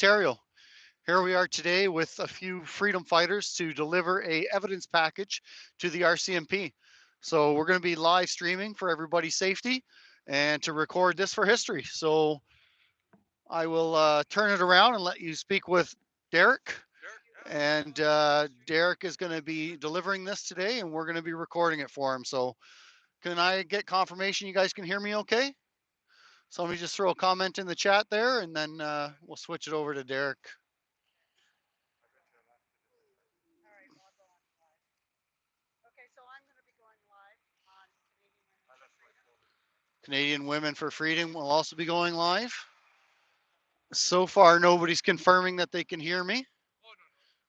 Ontario. Here we are today with a few freedom fighters to deliver a evidence package to the RCMP. So we're going to be live streaming for everybody's safety and to record this for history. So I will turn it around and let you speak with Derek. And Derek is going to be delivering this today and we're going to be recording it for him. So can I get confirmation you guys can hear me okay? Somebody just throw a comment in the chat there and then we'll switch it over to Derek. Canadian Women for Freedom will also be going live. So far, nobody's confirming that they can hear me.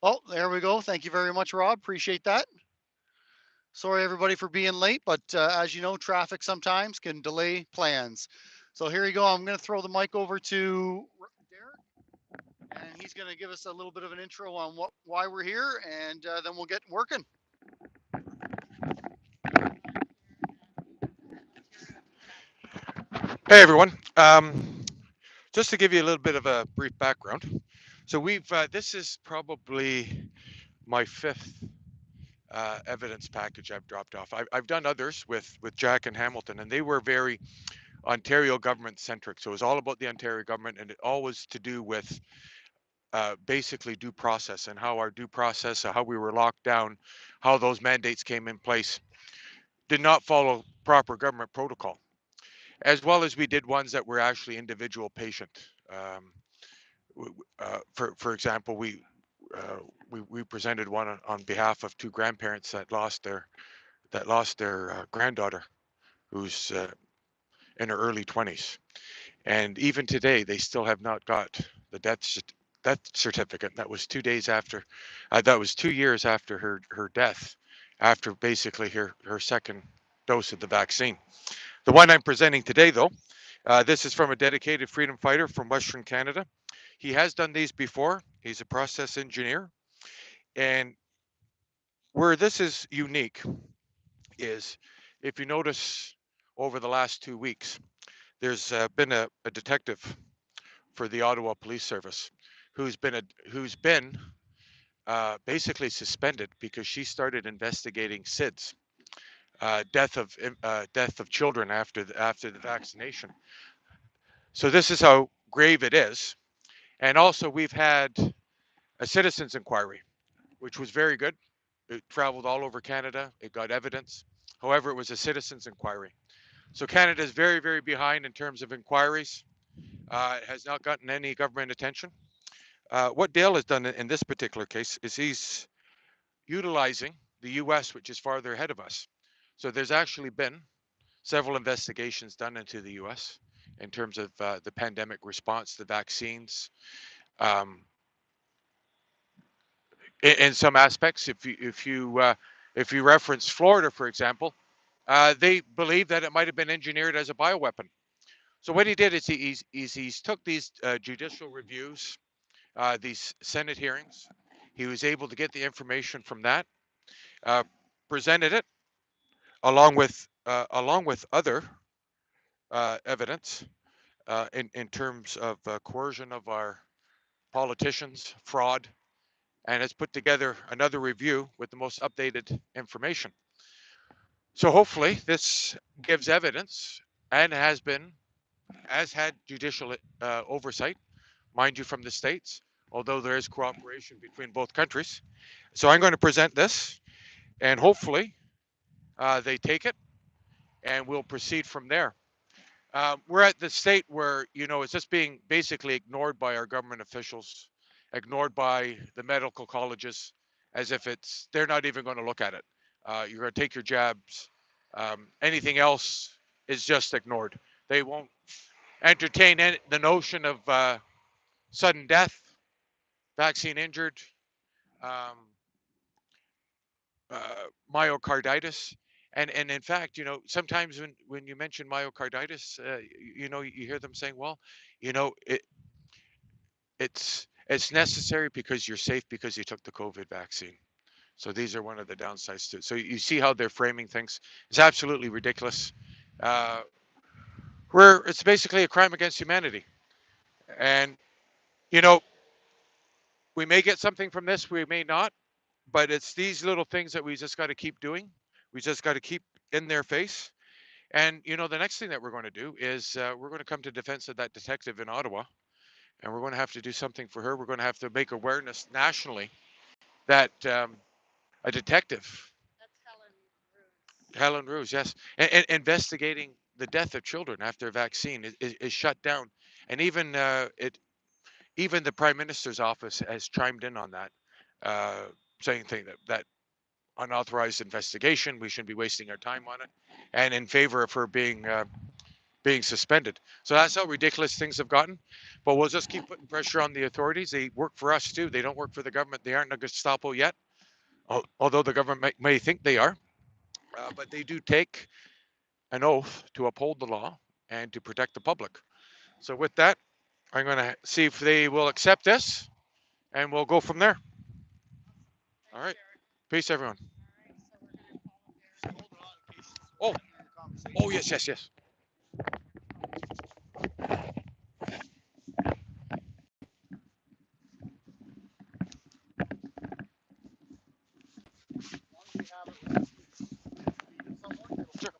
Oh, there we go. Thank you very much, Rob. Appreciate that. Sorry, everybody, for being late, but as you know, traffic sometimes can delay plans. So here you go. I'm going to throw the mic over to Derek, and he's going to give us a little bit of an intro on why we're here, and then we'll get working. Hey everyone. Just to give you a little bit of a brief background. So this is probably my fifth evidence package I've dropped off. I've done others with Jack and Hamilton, and they were very Ontario government centric. So it was all about the Ontario government, and it always to do with basically due process and how our due process, how we were locked down, how those mandates came in place, did not follow proper government protocol, as well as we did ones that were actually individual patient. For example, we presented one on behalf of two grandparents that lost their granddaughter, who's in her early 20s, and even today they still have not got the death certificate. That was 2 days after, that was 2 years after her death, after basically her second dose of the vaccine. The one I'm presenting today, though, this is from a dedicated freedom fighter from Western Canada. He has done these before. He's a process engineer. And where this is unique is, if you notice over the last 2 weeks, there's been a detective for the Ottawa Police Service who's been basically suspended because she started investigating SIDS, death of children after the vaccination. So this is how grave it is. And also, we've had a citizens inquiry, which was very good. It traveled all over Canada. It got evidence. However, it was a citizens inquiry. So Canada is very, very behind in terms of inquiries. It has not gotten any government attention. What Dale has done in this particular case is he's utilizing the US, which is farther ahead of us. So there's actually been several investigations done into the US in terms of the pandemic response, the vaccines. Um, in some aspects, if you reference Florida, for example, they believe that it might have been engineered as a bioweapon. So what he did is he's took these judicial reviews, these Senate hearings. He was able to get the information from that, uh, presented it along with other evidence in terms of coercion of our politicians, fraud, and has put together another review with the most updated information. So hopefully this gives evidence and has had judicial oversight, mind you, from the states, although there is cooperation between both countries. So I'm going to present this, and hopefully they take it, and we'll proceed from there. We're at the state where, it's just being basically ignored by our government officials, ignored by the medical colleges, as if they're not even going to look at it. You're going to take your jabs. Anything else is just ignored. They won't entertain the notion of sudden death, vaccine injured, um, myocarditis. And in fact, sometimes when you mention myocarditis, you hear them saying, well, you know, it, it's necessary because you're safe because you took the COVID vaccine. So these are one of the downsides to it. So you see how they're framing things. It's absolutely ridiculous. Uh, where it's basically a crime against humanity. And, you know, We may get something from this, we may not, but it's these little things that we just got to keep doing. We just got to keep in their face. And you know, the next thing that we're going to do is we're going to come to defense of that detective in Ottawa, and we're going to have to do something for her. We're going to have to make awareness nationally that a detective, Helen Ruse, yes, and investigating the death of children after vaccine is shut down, and even the Prime Minister's office has chimed in on that, saying that unauthorized investigation, we shouldn't be wasting our time on it, and in favor of her being suspended. So that's how ridiculous things have gotten. But we'll just keep putting pressure on the authorities. They work for us too. They don't work for the government. They aren't a Gestapo yet, although the government may think they are. But they do take an oath to uphold the law and to protect the public. So with that, I'm going to see if they will accept this, and we'll go from there. All right. Peace, everyone. Oh, oh yes, yes, yes. Sure.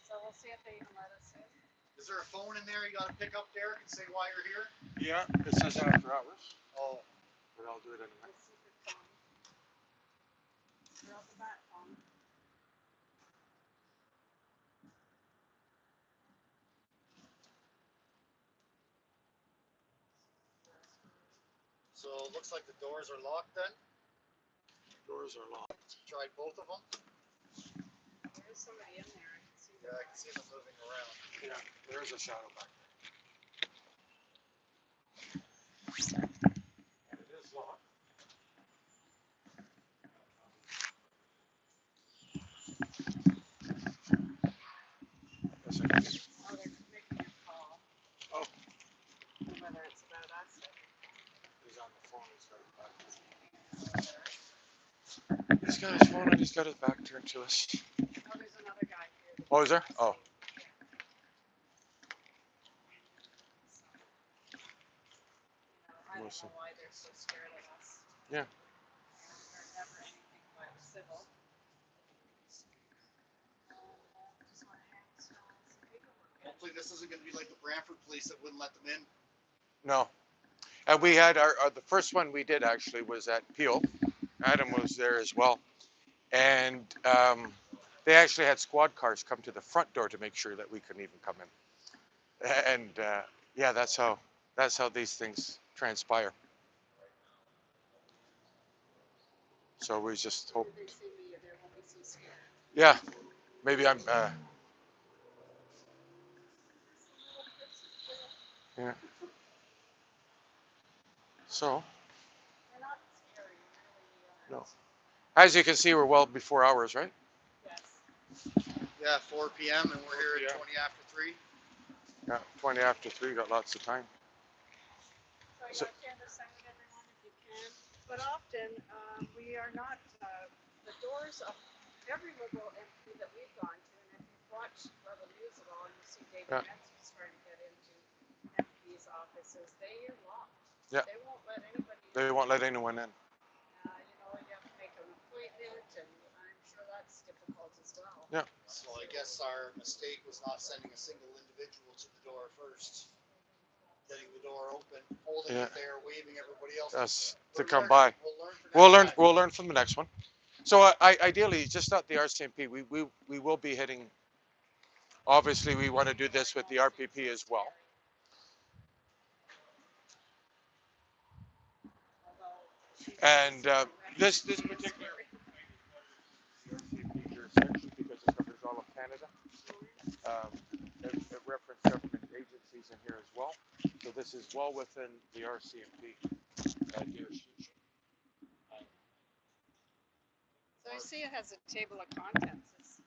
So we'll see if they even let us in. Is there a phone in there you got to pick up, Derek, and say why you're here? Yeah, it says after hours. Oh, But I'll do it anyway. so it looks like the doors are locked then. Doors are locked. Tried both of them. There's somebody in there. I can see Yeah, I can see them moving around. Yeah, there is a shadow back there. It is locked. Yes, it is. Oh, they're making a call. Oh, Whether it's about us. he's on the phone. He's got his back. He's got his phone and he's got his back turned to us. Oh, there's another guy here. Oh, is there? Oh. I We'll don't see. know why they're so scared of us. Yeah. They're never anything but civil. Just want to hang some paperwork in. Hopefully this isn't going to be like the Brantford police that wouldn't let them in. No. And we had our the first one we did actually was at Peel. Adam was there as well. And they actually had squad cars come to the front door to make sure that we couldn't even come in. And yeah, that's how these things transpire. So we just hope. They see me, they won't be so scared. Yeah, maybe I'm. Yeah. So. They're not scary, really. No. As you can see, we're well before hours, right? Yes. Yeah, 4 p.m. and we're here 4 at 20 after 3. Yeah, 20 after 3, got lots of time. So you have to understand everyone if you can. But often we are not, the doors of every Liberal MP that we've gone to, and if you've watched Rebel News at all, you see David Menzies trying to get into MP's offices, they are locked. Yeah. They won't let anybody in. They won't let anyone in. You know, you have to make an appointment, and I'm sure that's difficult as well. Yeah. So I guess our mistake was not sending a single individual to the door first. Getting the door open, holding it there, waving everybody else. Yes, to come by. We'll learn from the next one. So ideally, just not the RCMP. We will be hitting. Obviously, we want to do this with the RPP as well. And this particular RCMP jurisdiction, Canada. It referenced government agencies in here as well. So this is well within the RCMP jurisdiction. So I see it has a table of contents. Is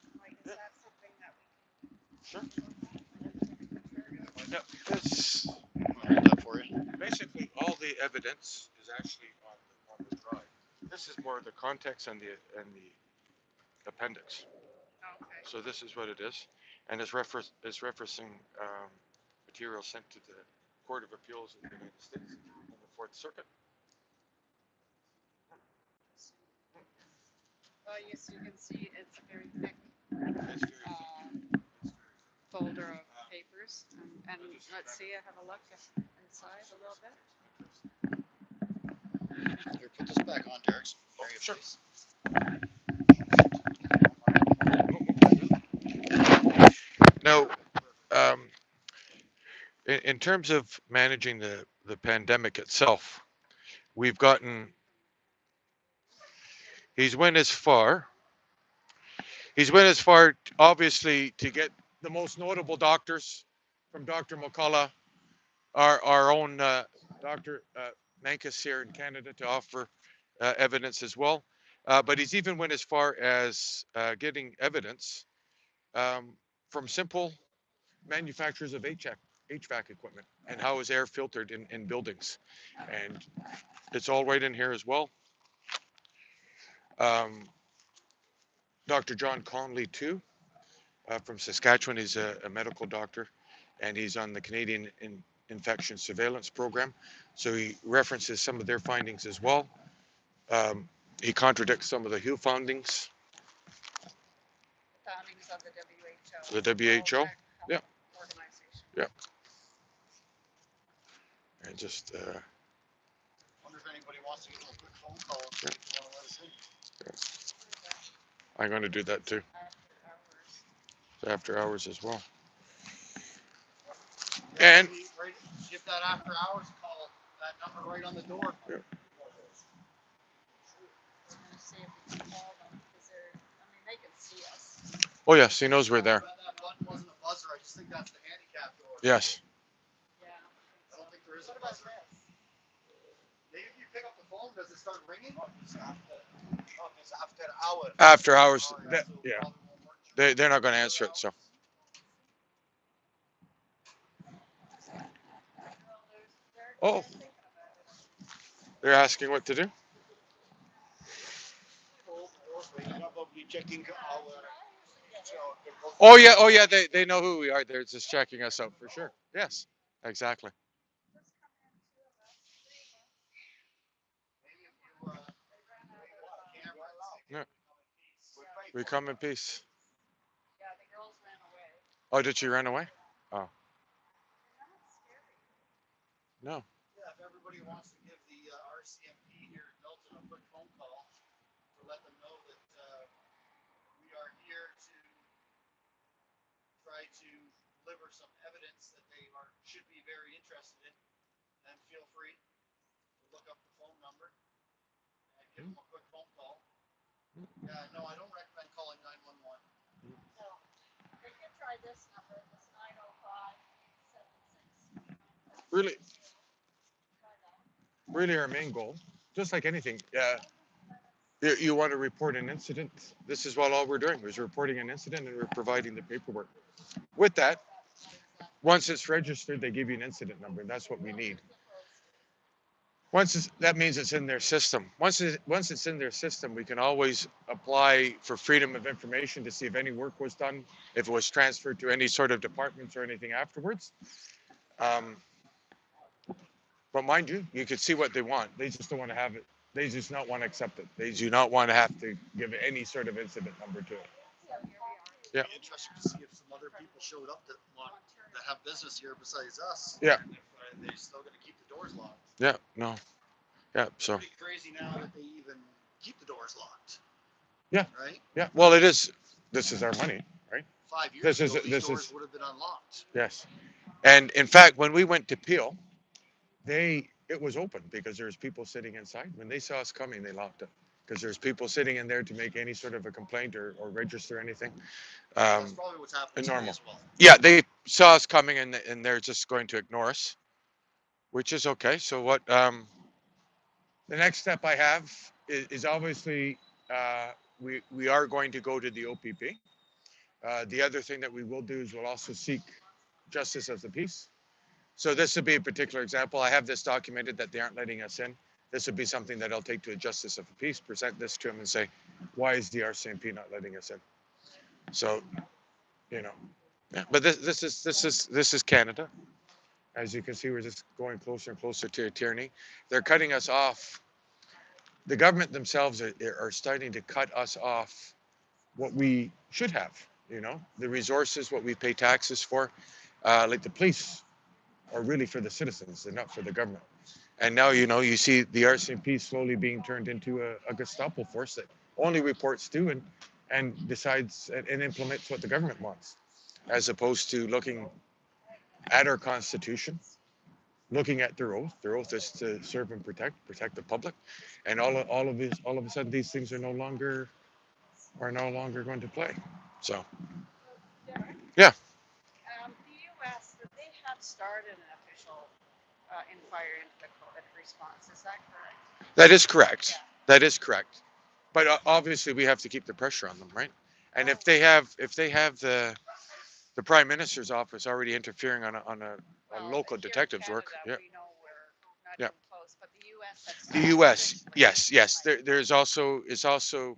that something that we Sure. can? No, this I'll read that for you. basically all the evidence is actually on the drive. This is more the context and the appendix. Okay. So this is what it is, and it's referencing material sent to the Court of Appeals in the United States in the Fourth Circuit. Well, yes, you can see it's a very thick It's very folder of papers. And let's see, I have a look inside a little bit. Here, put this back on, Derek. There you Sure. please. Now, in terms of managing the pandemic itself, we've gotten. He's went as far. He's went as far, obviously, to get the most notable doctors, from Dr. McCullough, our own Dr. Mankus here in Canada, to offer evidence as well. But he's even went as far as getting evidence from simple manufacturers of HVAC equipment and how is air filtered in buildings. And it's all right in here as well. Dr. John Conley, too, from Saskatchewan. He's a medical doctor, and he's on the Canadian Infection Surveillance Program. So he references some of their findings as well. He contradicts some of the WHO findings. Foundings of the WHO. The WHO, World yeah. Health Organization. Yeah. And just Wonder if anybody wants to give them a quick phone call and see if they want to let us in. I'm going to do that too. After hours. After hours as well. Yeah, And right, give that after hours call, that number right on the door. Yeah. We're gonna see if we can call them because they can see us. oh yes, he knows we're there. That button wasn't a buzzer. I just think that's the handicap door. Yes. Yeah. I don't think there is a What about buzzer. this? Maybe if you pick up the phone, does it start ringing? It's after hours. After hours. Oh, That, so yeah. probably won't work. They're not going to answer it. So Well, oh, they're asking what to do. Oh yeah, they know who we are. They're just checking us out for sure. Yes, exactly. Yeah. We come in peace. Yeah, the girls ran away. Oh, did she run away? Oh, They're not scary. no. Yeah, if everybody wants to give the RCMP here in Milton a quick phone call to let them know that we are here to try to deliver some evidence that they should be very interested in, then feel free to look up the phone number and give them a quick phone call. Yeah, no, I don't recommend calling 911. No. They can try this number. It's 905-876. Really, Try that. really, our main goal, just like anything, you want to report an incident. This is what all we're doing is reporting an incident and we're providing the paperwork. With that, once it's registered, they give you an incident number, and that's what we need. That means it's in their system. Once it's in their system, we can always apply for freedom of information to see if any work was done, if it was transferred to any sort of departments or anything afterwards. But mind you, you can see what they want. They just don't want to have it. They just not want to accept it. They do not want to have to give any sort of incident number to it. Yeah. It'd be interesting to see if some other people showed up that have business here besides us. Yeah. And if they're still going to keep the doors locked. Yeah. No. Yeah. So. Pretty crazy now that they even keep the doors locked. Yeah. Right. Yeah. Well, it is. This is our money, right? 5 years ago, these doors would have been unlocked. Yes. And in fact, when we went to Peel, it was open because there was people sitting inside. When they saw us coming, they locked it. because there's people sitting in there to make any sort of a complaint or register anything. That's Um, probably what's happening today normal. as well. Yeah, they saw us coming and they're just going to ignore us, which is okay. So what? The next step I have is obviously we are going to go to the OPP. The other thing that we will do is we'll also seek justice of the peace. So this would be a particular example. I have this documented that they aren't letting us in. This would be something that I'll take to a justice of the peace, present this to him, and say, why is the RCMP not letting us in? So, you know, yeah. But this is Canada. As you can see, we're just going closer and closer to a tyranny. They're cutting us off. The government themselves are starting to cut us off what we should have. The resources, what we pay taxes for, like the police are really for the citizens. They're not for the government. And now, you see the RCMP slowly being turned into a Gestapo force that only reports to and decides and implements what the government wants, as opposed to looking at our Constitution, looking at their oath. Their oath is to serve and protect the public, and all of a sudden these things are no longer going to play. So Derek, yeah, the U.S. They have started an official inquiry into the COVID response. Is that correct? that is correct. Yeah. That is correct. But obviously we have to keep the pressure on them, right? And Oh, if they have the prime minister's office already interfering on well, local here in detectives work, Canada, yeah, we know we're not yeah. even close, but the U.S. have The started U.S. officially. Yes, yes. Right. There's also is also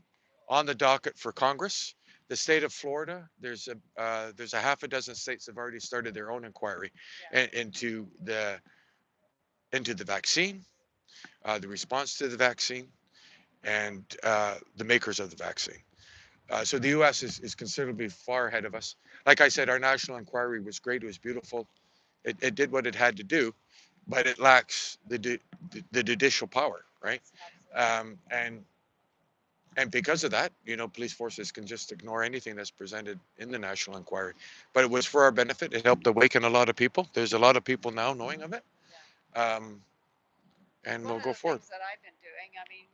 on the docket for Congress. The state of Florida. There's a half a dozen states that have already started their own inquiry Yeah. into the vaccine, the response to the vaccine, and the makers of the vaccine. So the U.S. is considerably far ahead of us. Like I said, our national inquiry was great. It was beautiful. It did what it had to do, but it lacks the judicial power, right? Yes, absolutely. And because of that, police forces can just ignore anything that's presented in the national inquiry. But it was for our benefit. It helped awaken a lot of people. There's a lot of people now knowing of it, Yeah. um, and One we'll of go the forward. things that I've been doing, I mean,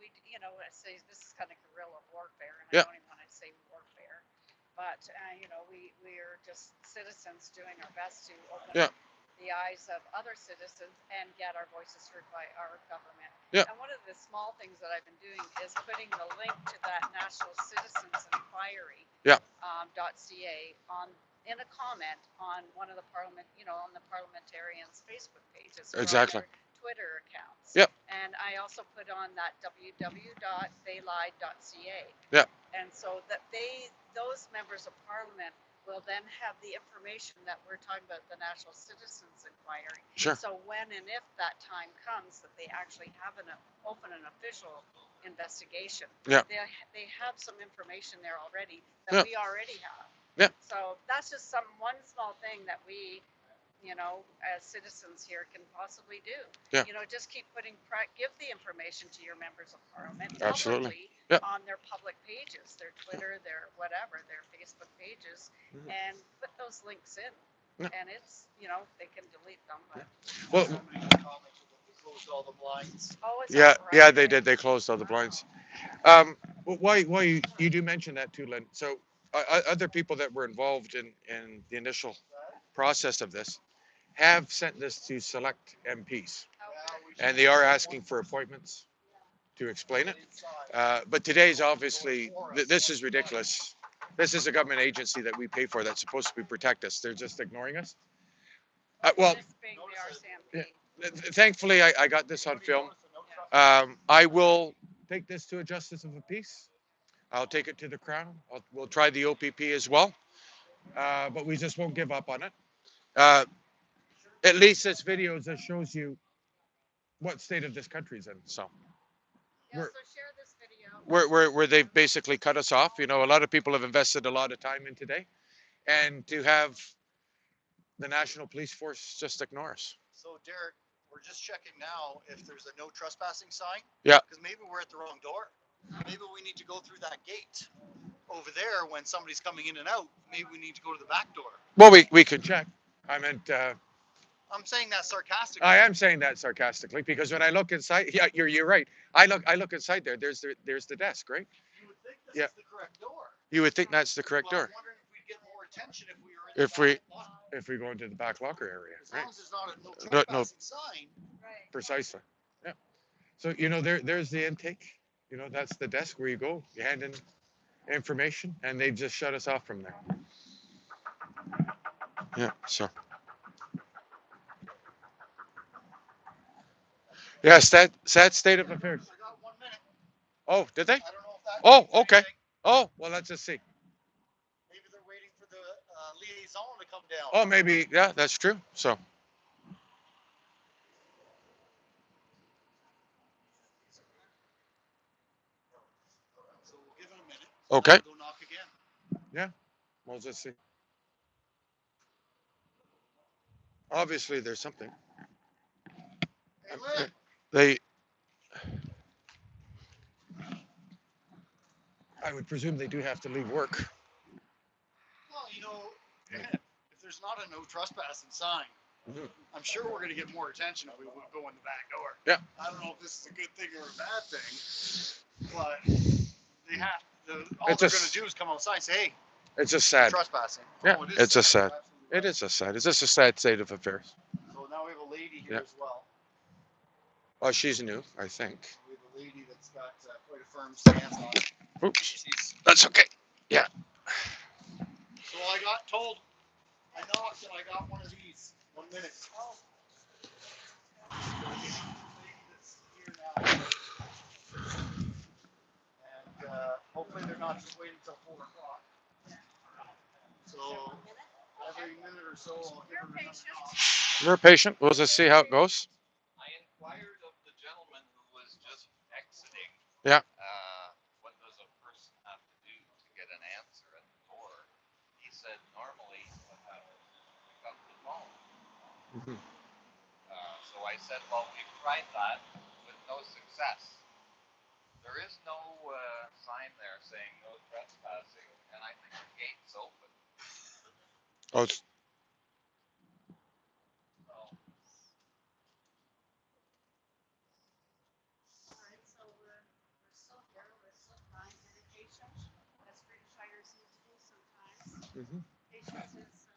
I say this is kind of guerrilla warfare, and I Yeah, don't even want to say warfare, but we're just citizens doing our best to open yeah, the eyes of other citizens and get our voices heard by our government. yeah, And one of the small things that I've been doing is putting the link to that National Citizens Inquiry yeah. .ca on in a comment on one of the on the parliamentarians' Facebook pages or on Exactly. their Twitter accounts. Yeah, And I also put on that www.theylied.ca. yeah. And so that those members of parliament will then have the information that we're talking about, the National Citizens Inquiry. Sure. So when and if that time comes that they actually have open an official investigation, Yeah, they have some information there already that yeah, we already have. yeah, So that's just one small thing that we, as citizens here can possibly do. yeah. Just keep give the information to your members of parliament Absolutely. publicly Yeah. on their public pages, their Twitter, their whatever, their Facebook pages, Mhm. and put those links in. Yeah. And it's, they can delete them, but Well, Somebody commented that we closed all the blinds. oh, is yeah, that right? yeah. They did. They closed all the blinds. Well, why you do mention that too, Lynn? So other people that were involved in the initial process of this have sent this to select MPs, Okay. and they are asking for appointments to explain it. But today's obviously this is ridiculous. This is a government agency that we pay for that's supposed to protect us. They're just ignoring us. Well, This being the RCMP. thankfully I got this on film. I will take this to a justice of the peace. I'll take it to the Crown. We'll try the OPP as well, but we just won't give up on it. Uh, at least this video that shows you what state of this country's in. So Yeah, we're, so share this video. where they've basically cut us off. A lot of people have invested a lot of time in today, and to have the National Police Force just ignore us. So Derek, we're just checking now if there's a no trespassing sign. Yeah. Because maybe we're at the wrong door. Maybe we need to go through that gate over there when somebody's coming in and out. Maybe we need to go to the back door. Well, we could check. I meant I'm saying that sarcastically. I am saying that sarcastically because when I look inside, yeah, you're right. I look inside there. There's the desk, right? You would think this Yeah. is the correct door. You would think that's the correct But I'm door wondering if we'd get more attention if we were in if the we back lot. if we go into the back locker area, As long right? as there's not a no No, trespassing sign. Right. precisely. Yeah. So there's the intake. That's the desk where you go. You hand in information, and they just shut us off from there. Yeah. So. Yeah. Sad state of affairs. I got 1 minute. Oh, did they? I don't know if that Oh, means okay. anything. Oh, well, let's just see. Maybe they're waiting for the liaison to come down. Oh, maybe. Yeah, that's true. So. So we'll give it a minute. Okay. Go knock again. Yeah. We'll just see. Obviously, there's something. Hey, Lynn. They. I would presume they do have to leave work. Well, if there's not a no trespassing sign, Mhm. I'm sure we're going to get more attention if we go in the back door. Yeah. I don't know if this is a good thing or a bad thing, but they have all It's they're just- going to do is come outside and say, "Hey, It's just you're sad. trespassing." Yeah, Oh, it is it's just sad. You're absolutely It right. is just sad. It's just a sad state of affairs. So now we have a lady here Yeah. as well. Oh, she's new, I think. We have a lady that's got quite a firm stance on it. Oops. She's, That's okay. Yeah. so I got told, I knocked and I got one of these. 1 minute. Oh. Lady that's here now. And hopefully they're not just waiting until 4 o'clock. So every minute or so I'll give her another knock. You're patient. We'll just see how it goes. I inquired of the gentleman who was just exiting. Yeah. What does a person have to do to get an answer at the door? He said normally what happens is you pick up the phone. Mhm. So I said, well, we've tried that with no success. There is no sign there saying no trespassing, and I think the gate's open. Oh, So All right, so we're still here. We're still trying medication, as British fighters need to do sometimes. Mhm. Patience is.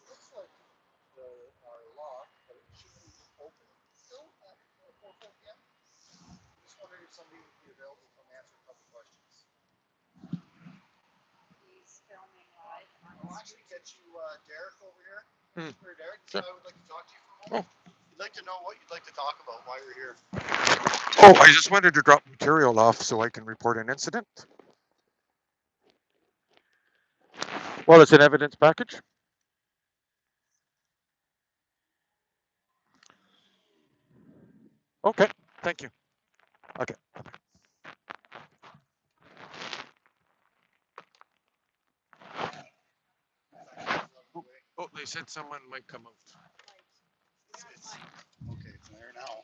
Looks like our lock, but it should be open still at 4 p.m. Just wondering if somebody would be available to come answer a couple questions. He's filming live on I'll his actually get you Derek over here. Hmm. Here, Derek, Sure. I would like to talk to you for a moment. You'd like to know what you'd like to talk about while you're here. Oh, I just wanted to drop material off so I can report an incident. Well, it's an evidence package. Okay, thank you. Okay. Oh, they said someone might come out. Okay, it's there now.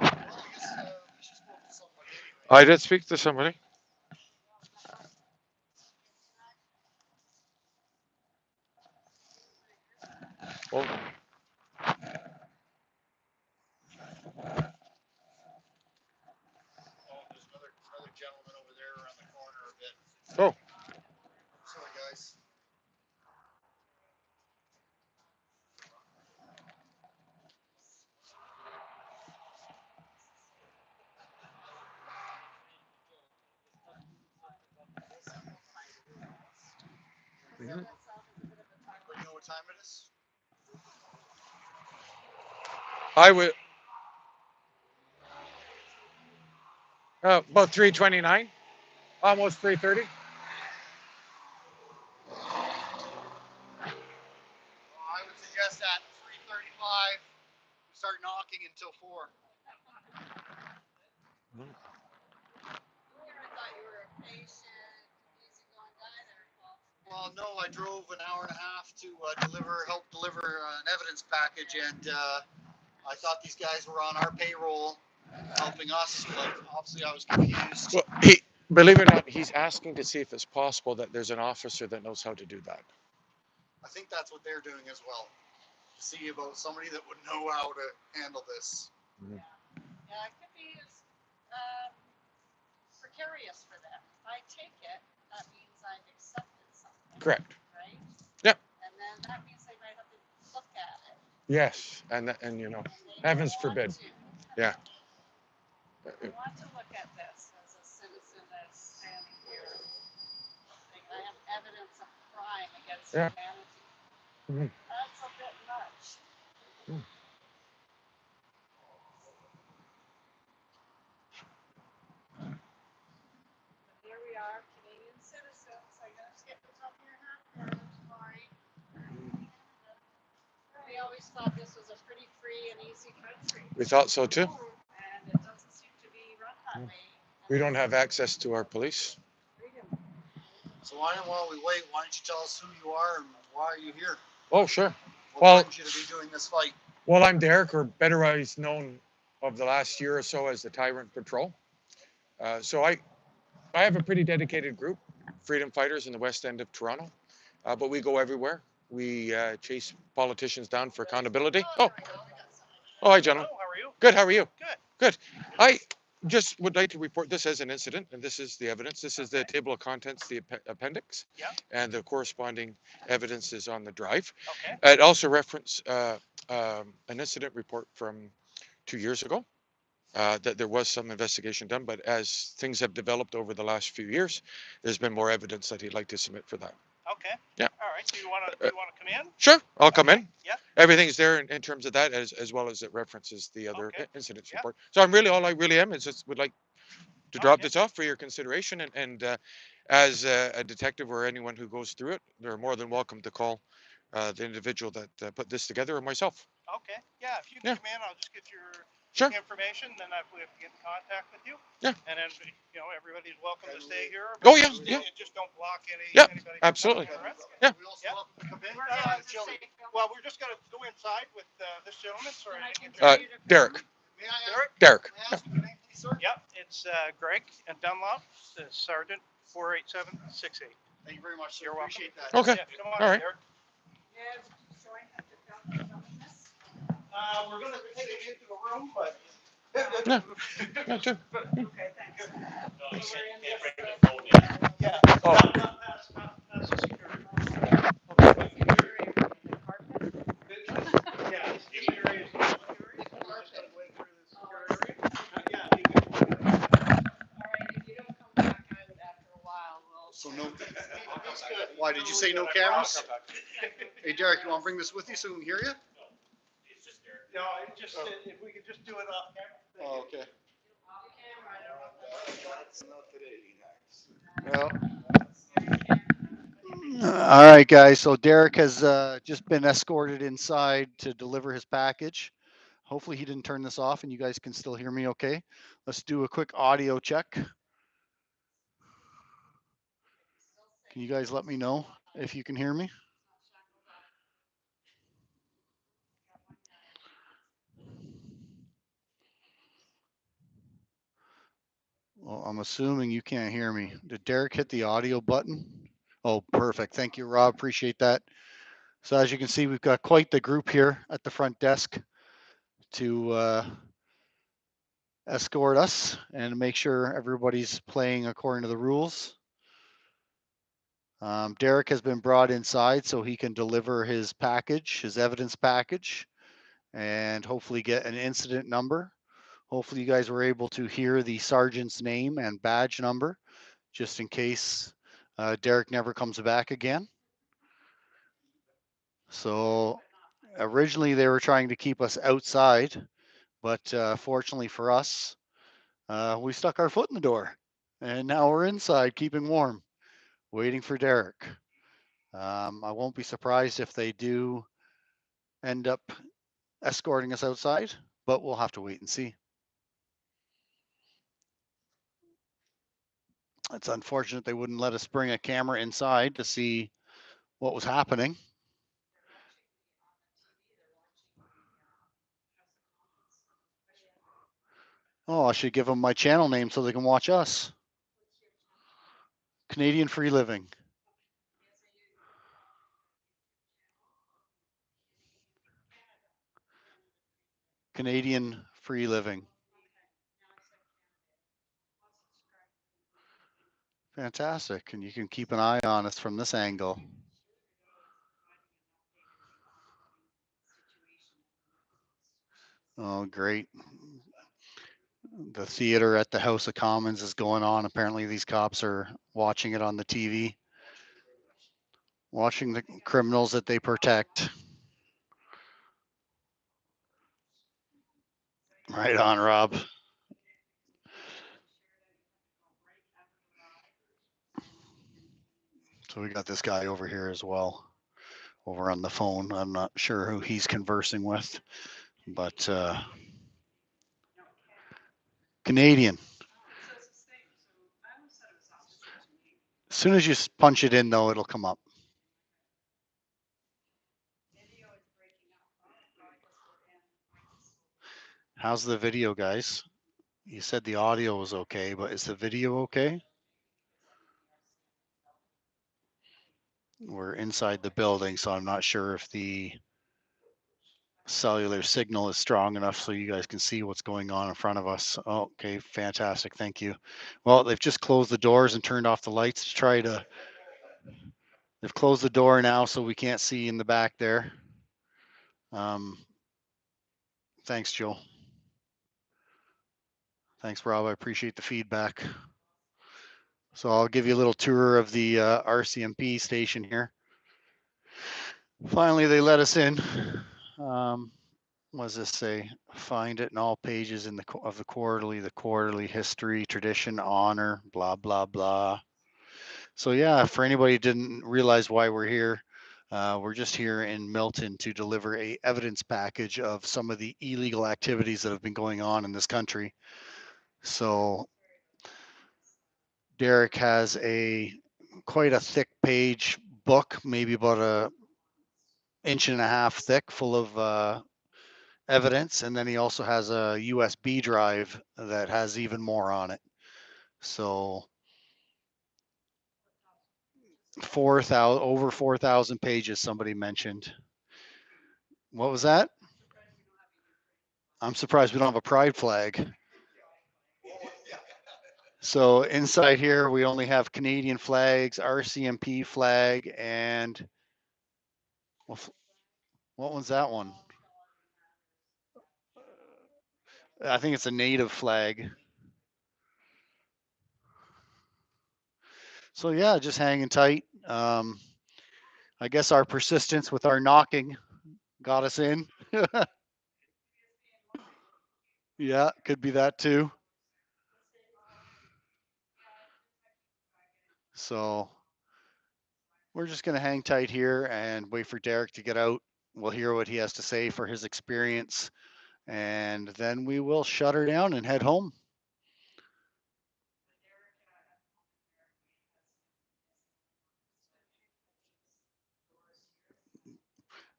Well, I guess we should spoke to somebody anyway. I did speak to somebody. Oh, Oh, there's another gentleman over there around the corner a bit. oh, Sorry, guys. Feel itself as a bit of a target. But you know what time it is? I would. About 3:29, almost 3:30. I would suggest at 3:35 we start knocking until 4. I thought you were a patient, easygoing guy there, Paul. Well, no, I drove an hour and a half to help deliver an evidence package, and I thought these guys were on our payroll helping us. Like, obviously, I was confused. Well, believe it or not, he's asking to see if it's possible that there's an officer that knows how to do that. I think that's what they're doing as well. To see about somebody that would know how to handle this. Mhm. Yeah, it could be precarious for them. If I take it, that means I've accepted something. Correct. Right? Yeah. And then that means they might have to look at it. Yes, and you know, heavens forbid. Yeah. I want to look at this as a citizen that's standing here saying I have evidence of crime against Yeah. humanity. Mhm. That's a bit much. Mm. But here we are, Canadian citizens. I gotta skip the top of your hat there, Maury. We always thought this was a pretty free and easy country. We thought so too. And it doesn't seem to be run that way. We don't have access to our police. So while we wait, why don't you tell us who you are and why are you here? Oh, sure. What Well, brings you to be doing this fight? Well, I'm Derek, or better known of the last year or so as the Tyrant Patrol. So I have a pretty dedicated group, freedom fighters in the West End of Toronto, but we go everywhere. We chase politicians down for accountability. Oh, hi, gentlemen. Hello, how are you? Good. How are you? Good. Good. I just would like to report this as an incident, and this is the evidence. This is the table of contents, the appendix, Yeah. and the corresponding evidence is on the drive. Okay. It also references an incident report from 2 years ago. That there was some investigation done, but as things have developed over the last few years, there's been more evidence that he'd like to submit for that. Okay. Yeah. All right. Do you want to come in? Sure, I'll come Okay. in. Yeah. Everything's there in terms of that, as well as it references the other Okay. incidents Yeah. report. So all I really am is just would like to drop Okay. this off for your consideration, and as a detective or anyone who goes through it, they're more than welcome to call the individual that put this together or myself. Okay. Yeah. If you Yeah. can come in, I'll just get your Sure. information, then we have to get in contact with you. Yeah. And then everybody's welcome to stay here. Oh, yeah, yeah. Just don't block Yeah, anybody. absolutely. Yeah. We also Yeah. welcome to come in. Well, we're just gonna go inside with this gentleman. Sorry. And I I can didn't tell get you your- to Derek. May I Derek? Derek. May I ask your name, please, sir? Yep. It's Greg and Dunlop, Sergeant 48768. Thank you very much, sir. You're welcome. Appreciate that. Okay. Yeah. Come on, All right. Derek. Yeah, showing that you're filming this. We're gonna take it into a room, but. Yeah. Yeah, sure. Okay, thanks. Yeah. Oh. Not past the security. Yeah, the security area is the security. We're just gonna go in through the security area. Yeah, you can. All right, if you don't come back out after a while, we'll. So no. Why did you say no cameras? Hey, Derek, you want to bring this with you so we can hear you? No, it just, if we could just do it off camera. Oh, okay. All right, guys. So Derek has just been escorted inside to deliver his package. Hopefully he didn't turn this off and you guys can still hear me okay. Let's do a quick audio check. Can you guys let me know if you can hear me? Well, I'm assuming you can't hear me. Did Derek hit the audio button? Oh, perfect. Thank you, Rob. Appreciate that. So as you can see, we've got quite the group here at the front desk to escort us and make sure everybody's playing according to the rules. Derek has been brought inside so he can deliver his package, his evidence package, and hopefully get an incident number. Hopefully you guys were able to hear the sergeant's name and badge number, just in case Derek never comes back again. So originally they were trying to keep us outside, but fortunately for us, we stuck our foot in the door and now we're inside keeping warm, waiting for Derek. I won't be surprised if they do end up escorting us outside, but we'll have to wait and see. It's unfortunate they wouldn't let us bring a camera inside to see what was happening. Oh, I should give them my channel name so they can watch us. Canadian Free Living. Canadian Free Living. Fantastic. And you can keep an eye on us from this angle. Oh, great. The theater at the House of Commons is going on. Apparently, these cops are watching it on the TV, watching the criminals that they protect. Right on, Rob. So we got this guy over here as well, over on the phone. I'm not sure who he's conversing with, but Canadian. As soon as you punch it in, though, it'll come up. How's the video, guys? You said the audio was okay, but is the video okay? We're inside the building, so I'm not sure if the cellular signal is strong enough so you guys can see what's going on in front of us. Oh, okay, fantastic. Thank you. Well, they've just closed the doors and turned off the lights to try to. They've closed the door now, so we can't see in the back there. Thanks, Joe. Thanks, Rob. I appreciate the feedback. So I'll give you a little tour of the RCMP station here. Finally, they let us in. What does this say? Find it in all pages in the quarterly history, tradition, honor, blah blah blah. So yeah, for anybody who didn't realize why we're here, we're just here in Milton to deliver a evidence package of some of the illegal activities that have been going on in this country. So Derek has quite a thick page book, maybe about a inch and a half thick, full of evidence, and then he also has a USB drive that has even more on it. So 4,000, over 4,000 pages, somebody mentioned. What was that? I'm surprised we don't have a pride flag. So inside here, we only have Canadian flags, RCMP flag, and what one's that one? I think it's a native flag. So yeah, just hanging tight. I guess our persistence with our knocking got us in. Yeah, could be that too. So we're just going to hang tight here and wait for Derek to get out. We'll hear what he has to say for his experience, and then we will shut her down and head home.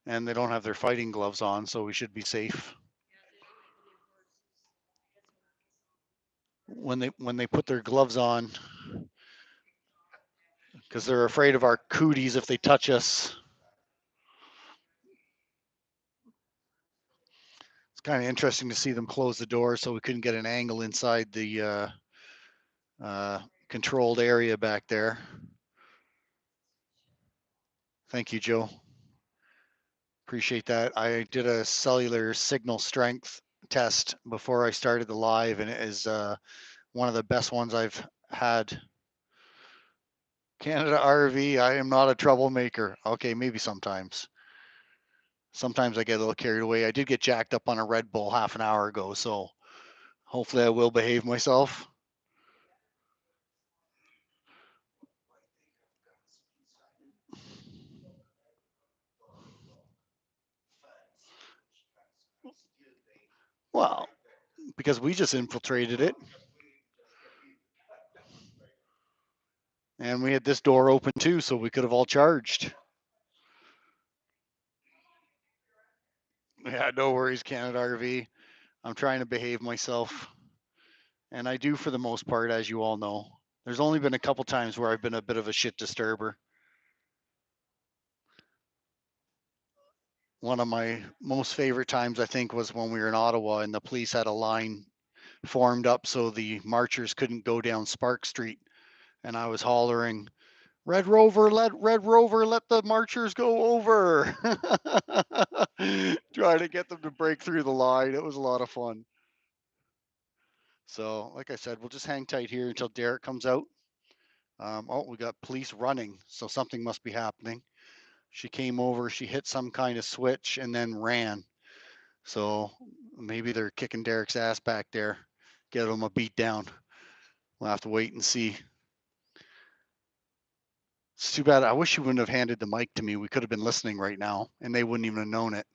And they don't have their fighting gloves on, so we should be safe. When they put their gloves on, because they're afraid of our cooties if they touch us. It's kind of interesting to see them close the door so we couldn't get an angle inside the controlled area back there. Thank you, Joe. Appreciate that. I did a cellular signal strength test before I started the live, and it is one of the best ones I've had. Canada RV, I am not a troublemaker. Okay, maybe sometimes. Sometimes I get a little carried away. I did get jacked up on a Red Bull half an hour ago, so hopefully I will behave myself. Well, because we just infiltrated it. And we had this door open too, so we could have all charged. Yeah, no worries, Canada RV. I'm trying to behave myself, and I do for the most part, as you all know. There's only been a couple times where I've been a bit of a shit disturber. One of my most favorite times, I think, was when we were in Ottawa and the police had a line formed up so the marchers couldn't go down Spark Street. And I was hollering, Red Rover, let the marchers go over. Trying to get them to break through the line. It was a lot of fun. So, like I said, we'll just hang tight here until Derek comes out. Oh, we got police running, so something must be happening. She came over, she hit some kind of switch and then ran. So maybe they're kicking Derek's ass back there, get him a beat down. We'll have to wait and see. It's too bad. I wish you wouldn't have handed the mic to me. We could have been listening right now, and they wouldn't even have known it.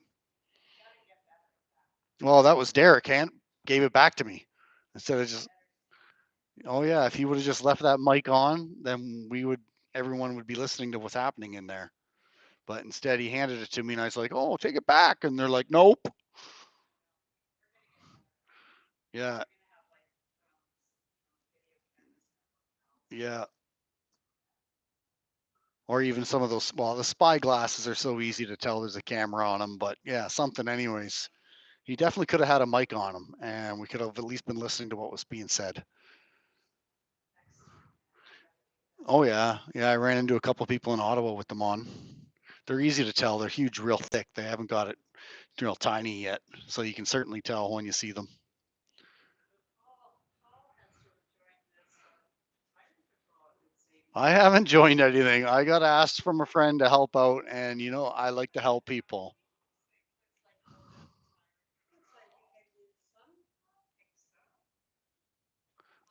Well, that was Derek. Gave it back to me instead of just. Oh yeah, if he would have just left that mic on, then everyone would be listening to what's happening in there. But instead, he handed it to me, and I was like, "Oh, take it back," and they're like, "Nope." Yeah, yeah. Or even some of those. Well, the spy glasses are so easy to tell there's a camera on them. But yeah, something. Anyways, he definitely could have had a mic on him, and we could have at least been listening to what was being said. Oh yeah, yeah. I ran into a couple of people in Ottawa with them on. They're easy to tell. They're huge, real thick. They haven't got it real tiny yet, so you can certainly tell when you see them. I haven't joined anything. I got asked from a friend to help out, and I like to help people.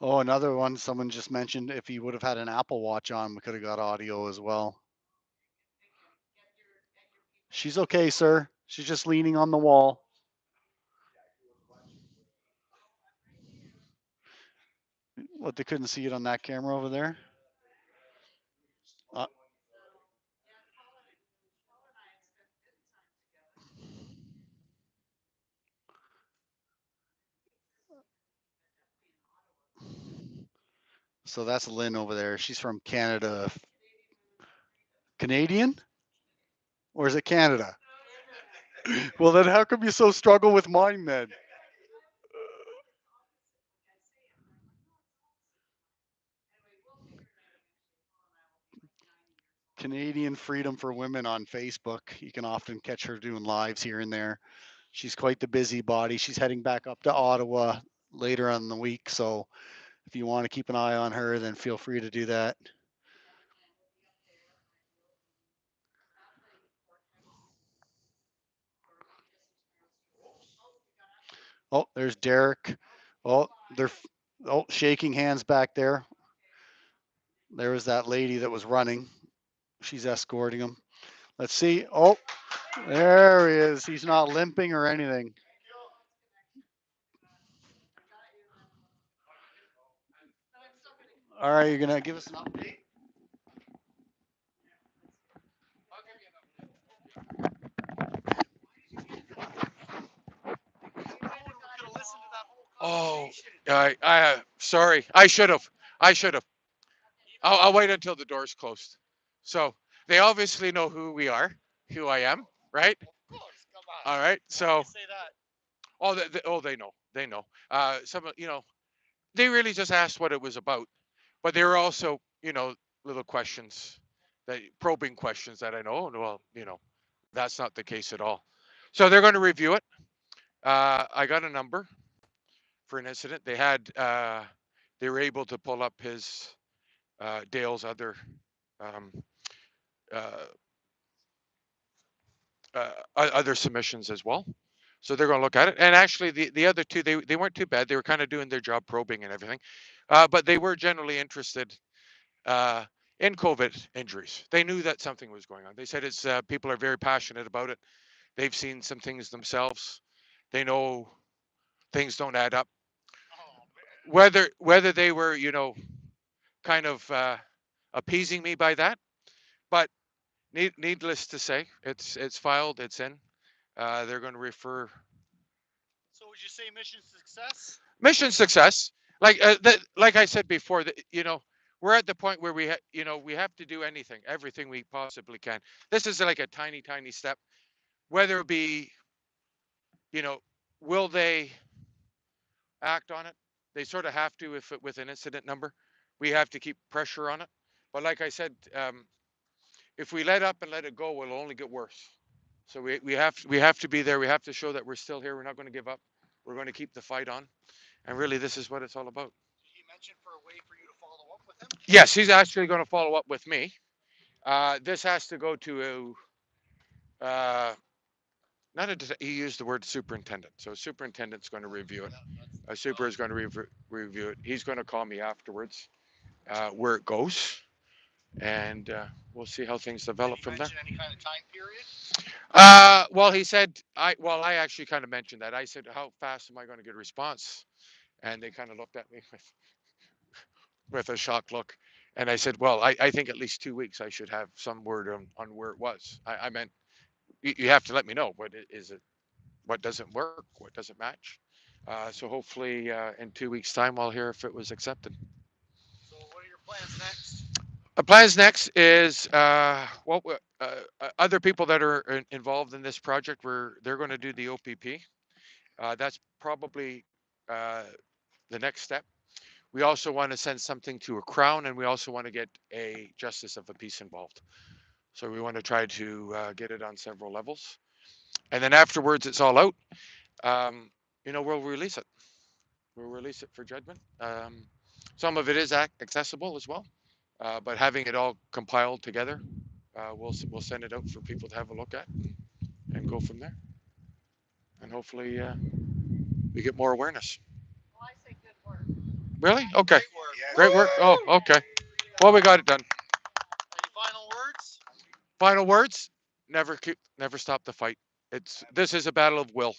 Oh, another one someone just mentioned, if he would have had an Apple Watch on, we could have got audio as well. She's okay, sir. She's just leaning on the wall. What, they couldn't see it on that camera over there? Uh, so that's Lynn over there. She's from Canada. Canadian? Or is it Canada? Well, then how come you so struggle with mine then? Canadian Freedom for Women on Facebook. You can often catch her doing lives here and there. She's quite the busybody. She's heading back up to Ottawa later on in the week. So if you want to keep an eye on her, then feel free to do that. Oh, there's Derek. Oh, they're shaking hands back there. There was that lady that was running. She's escorting him. Let's see. Oh, there he is. He's not limping or anything. All right, you're gonna give us an update. Oh, sorry. I should have. I should have. I'll wait until the door's closed. So they obviously know who we are, who I am, right? All right. So, they know. They know. They really just asked what it was about, but there were also, little questions, probing questions that I know. Well, that's not the case at all. So they're going to review it. I got a number for an incident. They were able to pull up Dale's other um, uh, other submissions as well. So they're going to look at it. And actually, the other two, they weren't too bad. They were kind of doing their job, probing and everything, but they were generally interested uh, in COVID injuries. They knew that something was going on. They said people are very passionate about it. They've seen some things themselves. They know things don't add up. Whether they were, kind of appeasing me by that, but needless to say, it's filed, it's in. They're going to refer So would you say mission success? mission success. Like I said before, we're at the point where we have to do everything we possibly can. This is like a tiny, tiny step. Whether it be, you know, will they act on it? They sort of have to if with an incident number. We have to keep pressure on it. But like I said, if we let up and let it go, it'll only get worse. So we have to be there. We have to show that we're still here. We're not going to give up. We're going to keep the fight on. And really, this is what it's all about. Did he mention for a way for you to follow up with him? Yes, he's actually going to follow up with me. This has to go to not a. He used the word superintendent. So superintendent's going to review it. A super is going to review it. He's going to call me afterwards, where it goes, and we'll see how things develop from there. Any kind of time period? Well, he said I actually kind of mentioned that. I said, how fast am I going to get a response? And they kind of looked at me with a shocked look. And I said, well, I think at least 2 weeks I should have some word on where it was. I meant you have to let me know what is it, what doesn't work, what doesn't match. So hopefully in 2 weeks' time I'll hear if it was accepted. So what are your plans next? Plans next is other people that are involved in this project. They're going to do the OPP. That's probably uh, the next step. We also want to send something to a crown, and we also want to get a justice of the peace involved. So we want to try to get it on several levels, and then afterwards it's all out. Um, we'll release it. We'll release it for judgment. Some of it is accessible as well, but having it all compiled together, we'll send it out for people to have a look at and go from there. And hopefully we get more awareness. Well, I say good work. Really? Okay. Great work. Yes. Great work. Oh, okay. Well, we got it done. Any final words? Final words: never stop the fight. This is a battle of will.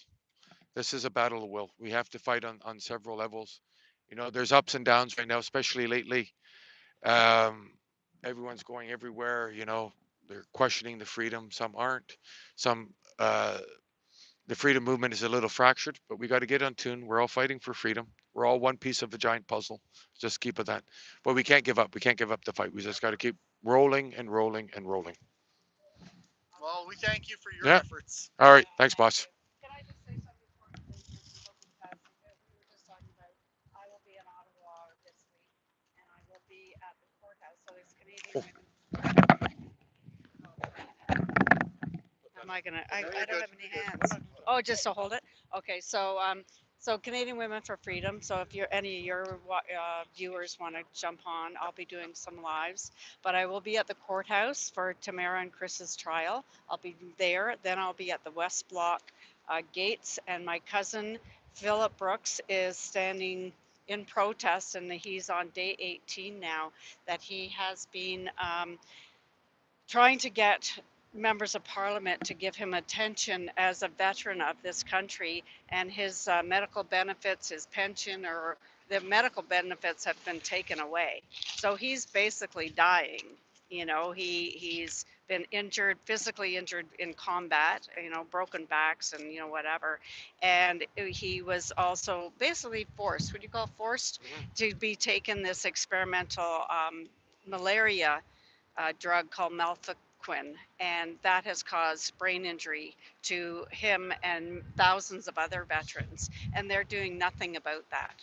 This is a battle of will. We have to fight on several levels. There's ups and downs right now, especially lately. Um, Everyone's going everywhere. They're questioning the freedom. Some aren't. Some the freedom movement is a little fractured, but we got to get on tune. We're all fighting for freedom. We're all one piece of the giant puzzle. Just keep it that. But we can't give up. We can't give up the fight. We just got to keep rolling and rolling and rolling. Well, we thank you for your Yeah. efforts. All right. Thanks, boss. Can I just say something before we leave, because we were just talking about, I will be in Ottawa this week, and I will be at the courthouse, so there's Canadian women. Am I gonna, I don't have any hands. Oh, just to hold it? Okay, so Canadian Women for Freedom, so if any of your viewers wanna jump on, I'll be doing some lives. But I will be at the courthouse for Tamara and Chris's trial. I'll be there, then I'll be at the West Block gates, and my cousin Philip Brooks is standing in protest, and he's on day 18 now, that he has been trying to get members of parliament to give him attention as a veteran of this country, and his medical benefits, his pension, or the medical benefits have been taken away. So he's basically dying. He's been injured, physically injured in combat, broken backs and, whatever. And he was also basically forced, what do you call forced, to be taken this experimental malaria drug called Malfoquin, and that has caused brain injury to him and thousands of other veterans, and they're doing nothing about that.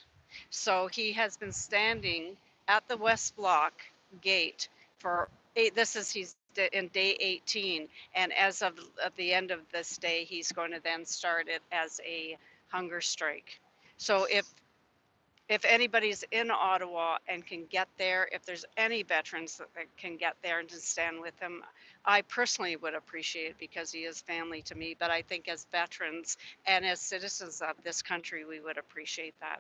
So he has been standing at the West Block gate for this is he's in day 18, and as of at the end of this day, he's going to then start it as a hunger strike. So if anybody's in Ottawa and can get there, if there's any veterans that can get there and to stand with him, I personally would appreciate it because he is family to me. But I think as veterans and as citizens of this country, we would appreciate that.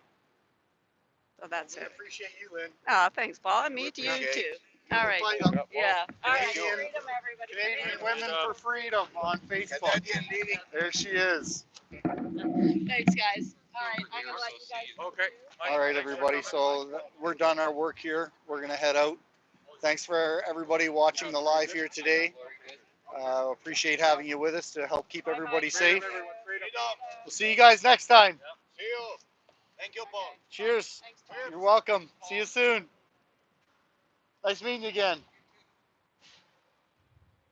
So that's We it. appreciate you, Lynn. Thanks, Paul. And me to you appreciate too. Keep All the right. fight up. Yeah. All right. Canadian- Freedom, everybody. Canadian Women for Freedom on Facebook. There she is. Thanks, guys. All right. I'm gonna let you guys. Okay. All right, everybody. So we're done our work here. We're gonna head out. Thanks for everybody watching the live here today. Appreciate having you with us to help keep everybody safe. Freedom, everyone, freedom. We'll see you guys next time. See you. Thank you, Paul. Cheers. Thanks, You're welcome. See you soon. Nice meeting you again.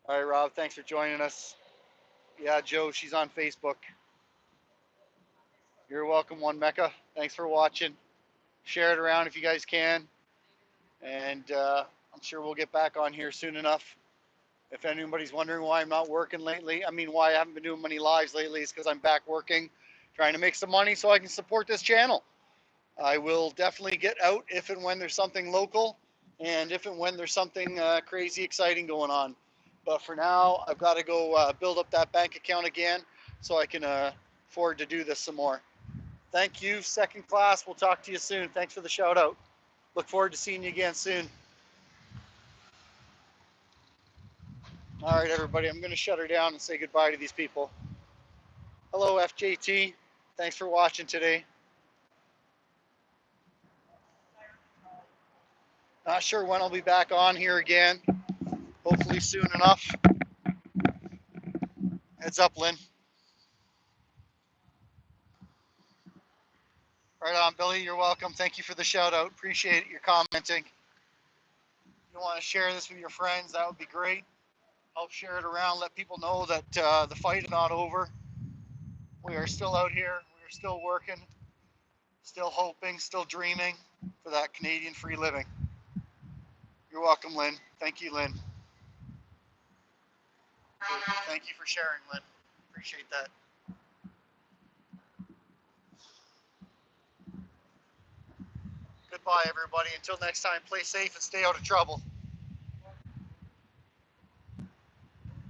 All right, Rob, thanks for joining us. Yeah, Joe, she's on Facebook. You're welcome, One Mecca. Thanks for watching. Share it around if you guys can. And I'm sure we'll get back on here soon enough. If anybody's wondering why I'm not working lately, I mean, why I haven't been doing many lives lately is because I'm back working, trying to make some money so I can support this channel. I will definitely get out if and when there's something local and if and when there's something crazy exciting going on. But for now, I've got to go build up that bank account again so I can afford to do this some more. Thank you, second class. We'll talk to you soon. Thanks for the shout out. Look forward to seeing you again soon. All right, everybody, I'm going to shut her down and say goodbye to these people. Hello, FJT. Thanks for watching today. Not sure when I'll be back on here again. Hopefully soon enough. Heads up, Lynn. Right on, Billy. You're welcome. Thank you for the shout out. Appreciate it. You're commenting. If you want to share this with your friends, that would be great. Help share it around. Let people know that the fight is not over. We are still out here. We are still working, still hoping, still dreaming for that Canadian free living. You're welcome, Lynn. Thank you, Lynn. Thank you for sharing, Lynn. Appreciate that. Goodbye, everybody. Until next time, play safe and stay out of trouble.